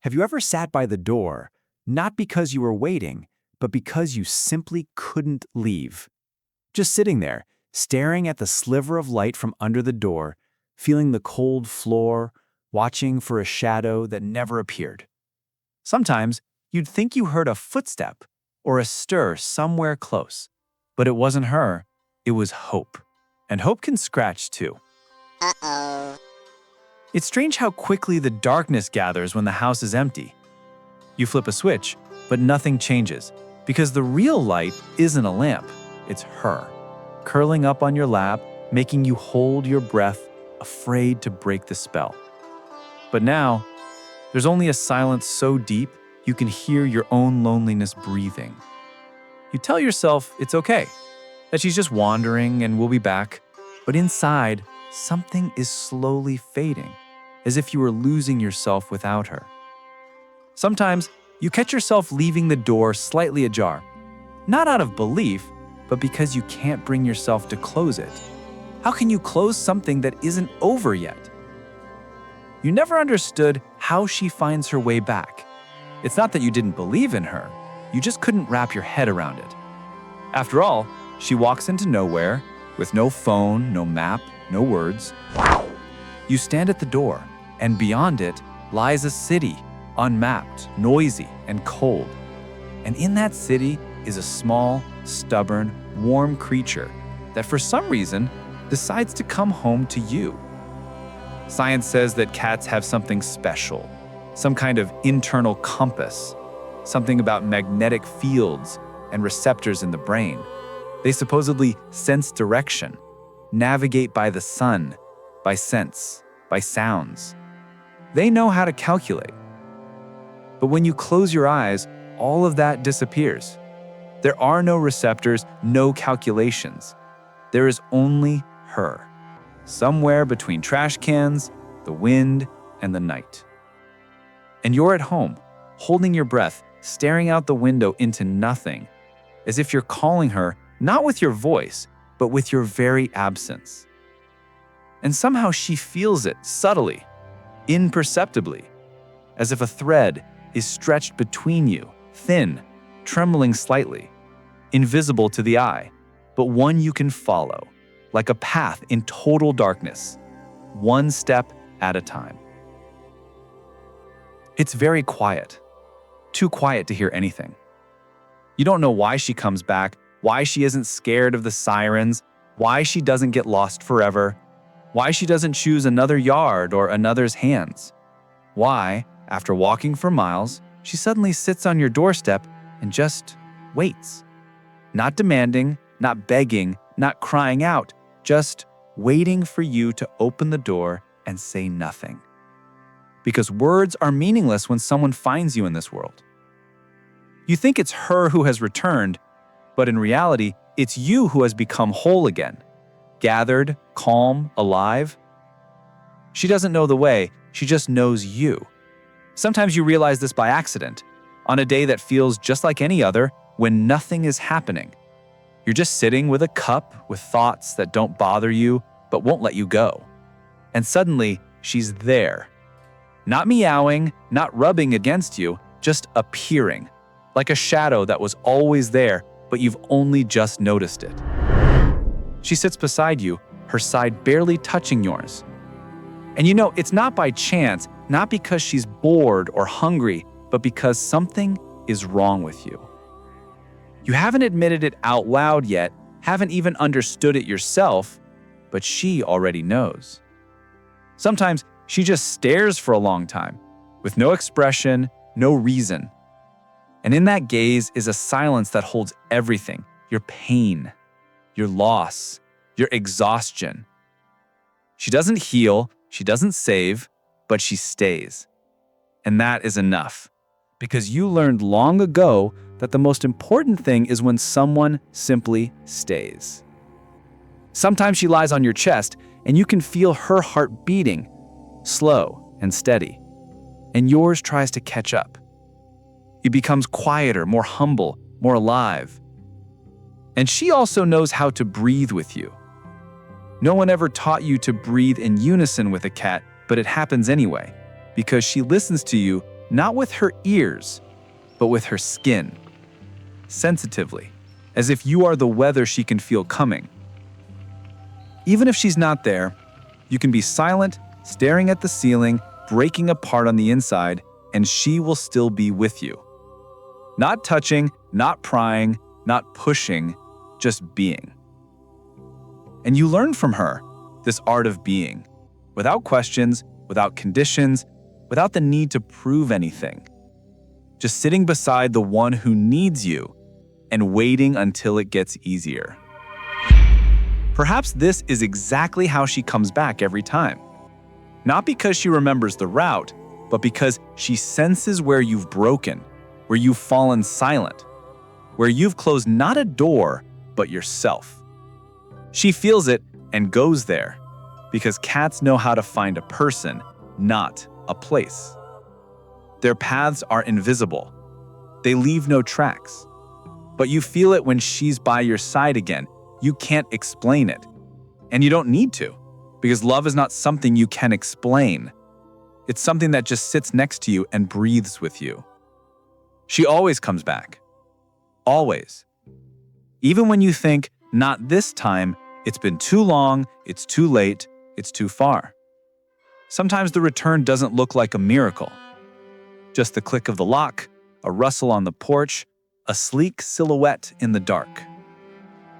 Have you ever sat by the door, not because you were waiting, but because you simply couldn't leave? Just sitting there, staring at the sliver of light from under the door, feeling the cold floor, watching for a shadow that never appeared. Sometimes you'd think you heard a footstep or a stir somewhere close, but it wasn't her, it was hope. And hope can scratch too. Uh-oh. It's strange how quickly the darkness gathers when the house is empty. You flip a switch, but nothing changes, because the real light isn't a lamp, it's her, curling up on your lap, making you hold your breath, afraid to break the spell. But now, there's only a silence so deep you can hear your own loneliness breathing. You tell yourself it's okay, that she's just wandering and will be back, but inside, something is slowly fading, as if you were losing yourself without her. Sometimes, you catch yourself leaving the door slightly ajar, not out of belief, but because you can't bring yourself to close it. How can you close something that isn't over yet? You never understood how she finds her way back. It's not that you didn't believe in her, you just couldn't wrap your head around it. After all, she walks into nowhere, with no phone, no map, no words. You stand at the door, and beyond it lies a city, unmapped, noisy, and cold. And in that city is a small, stubborn, warm creature that for some reason decides to come home to you. Science says that cats have something special, some kind of internal compass, something about magnetic fields and receptors in the brain. They supposedly sense direction, navigate by the sun, by sense, by sounds. They know how to calculate. But when you close your eyes, all of that disappears. There are no receptors, no calculations. There is only her, somewhere between trash cans, the wind, and the night. And you're at home, holding your breath, staring out the window into nothing, as if you're calling her not with your voice, but with your very absence. And somehow she feels it subtly, imperceptibly, as if a thread is stretched between you, thin, trembling slightly, invisible to the eye, but one you can follow, like a path in total darkness, one step at a time. It's very quiet, too quiet to hear anything. You don't know why she comes back, why she isn't scared of the sirens, why she doesn't get lost forever, why she doesn't choose another yard or another's hands, why, after walking for miles, she suddenly sits on your doorstep and just waits. Not demanding, not begging, not crying out, just waiting for you to open the door and say nothing. Because words are meaningless when someone finds you in this world. You think it's her who has returned, but in reality, it's you who has become whole again, gathered, calm, alive. She doesn't know the way, she just knows you. Sometimes you realize this by accident, on a day that feels just like any other, when nothing is happening. You're just sitting with a cup with thoughts that don't bother you, but won't let you go. And suddenly, she's there. Not meowing, not rubbing against you, just appearing, like a shadow that was always there, but you've only just noticed it. She sits beside you, her side barely touching yours. And you know, it's not by chance, not because she's bored or hungry, but because something is wrong with you. You haven't admitted it out loud yet, haven't even understood it yourself, but she already knows. Sometimes she just stares for a long time, with no expression, no reason. And in that gaze is a silence that holds everything, your pain, your loss, your exhaustion. She doesn't heal, she doesn't save, but she stays. And that is enough, because you learned long ago that the most important thing is when someone simply stays. Sometimes she lies on your chest, and you can feel her heart beating, slow and steady, and yours tries to catch up. It becomes quieter, more humble, more alive. And she also knows how to breathe with you. No one ever taught you to breathe in unison with a cat, but it happens anyway, because she listens to you not with her ears, but with her skin, sensitively, as if you are the weather she can feel coming. Even if she's not there, you can be silent, staring at the ceiling, breaking apart on the inside, and she will still be with you. Not touching, not prying, not pushing, just being. And you learn from her this art of being, without questions, without conditions, without the need to prove anything. Just sitting beside the one who needs you and waiting until it gets easier. Perhaps this is exactly how she comes back every time. Not because she remembers the route, but because she senses where you've broken, where you've fallen silent, where you've closed not a door, but yourself. She feels it and goes there, because cats know how to find a person, not a place. Their paths are invisible. They leave no tracks. But you feel it when she's by your side again. You can't explain it. And you don't need to, because love is not something you can explain. It's something that just sits next to you and breathes with you. She always comes back. Always. Even when you think, not this time, it's been too long, it's too late, it's too far. Sometimes the return doesn't look like a miracle. Just the click of the lock, a rustle on the porch, a sleek silhouette in the dark.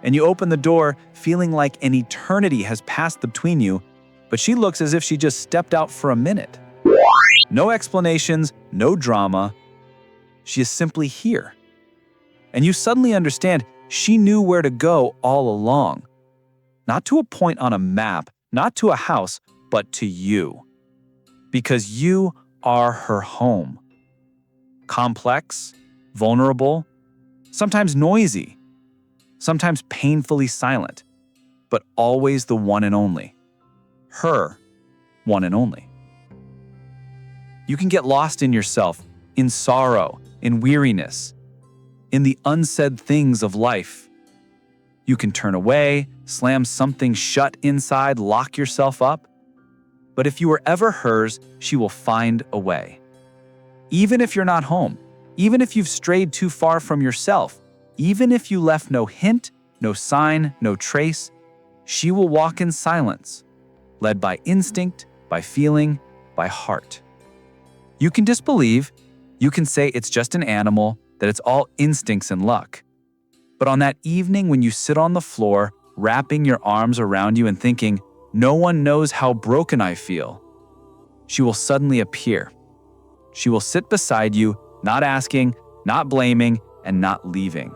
And you open the door feeling like an eternity has passed between you, but she looks as if she just stepped out for a minute. No explanations, no drama. She is simply here. And you suddenly understand she knew where to go all along. Not to a point on a map, not to a house, but to you. Because you are her home. Complex, vulnerable, sometimes noisy, sometimes painfully silent, but always the one and only. Her one and only. You can get lost in yourself, in sorrow, in weariness, in the unsaid things of life. You can turn away, slam something shut inside, lock yourself up. But if you are ever hers, she will find a way. Even if you're not home, even if you've strayed too far from yourself, even if you left no hint, no sign, no trace, she will walk in silence, led by instinct, by feeling, by heart. You can disbelieve, you can say it's just an animal, that it's all instincts and luck. But on that evening when you sit on the floor, wrapping your arms around you and thinking, no one knows how broken I feel, she will suddenly appear. She will sit beside you, not asking, not blaming, and not leaving.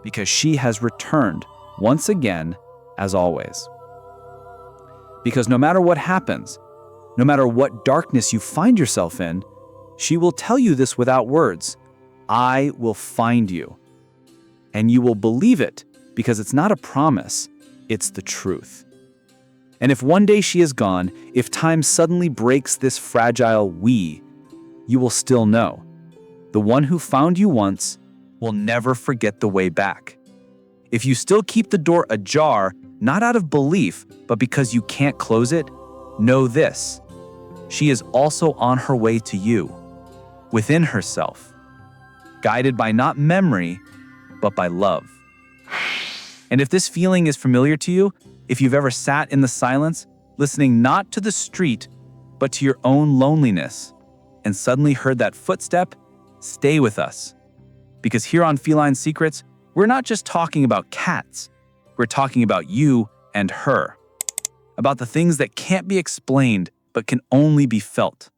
Because she has returned once again, as always. Because no matter what happens, no matter what darkness you find yourself in, she will tell you this without words. I will find you. And you will believe it because it's not a promise, it's the truth. And if one day she is gone, if time suddenly breaks this fragile we, you will still know. The one who found you once will never forget the way back. If you still keep the door ajar, not out of belief, but because you can't close it, know this. She is also on her way to you, within herself, guided by not memory, but by love. And if this feeling is familiar to you, if you've ever sat in the silence, listening not to the street, but to your own loneliness, and suddenly heard that footstep, stay with us. Because here on Feline Secrets, we're not just talking about cats. We're talking about you and her. About the things that can't be explained, but can only be felt.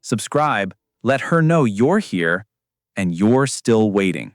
Subscribe, let her know you're here, and you're still waiting.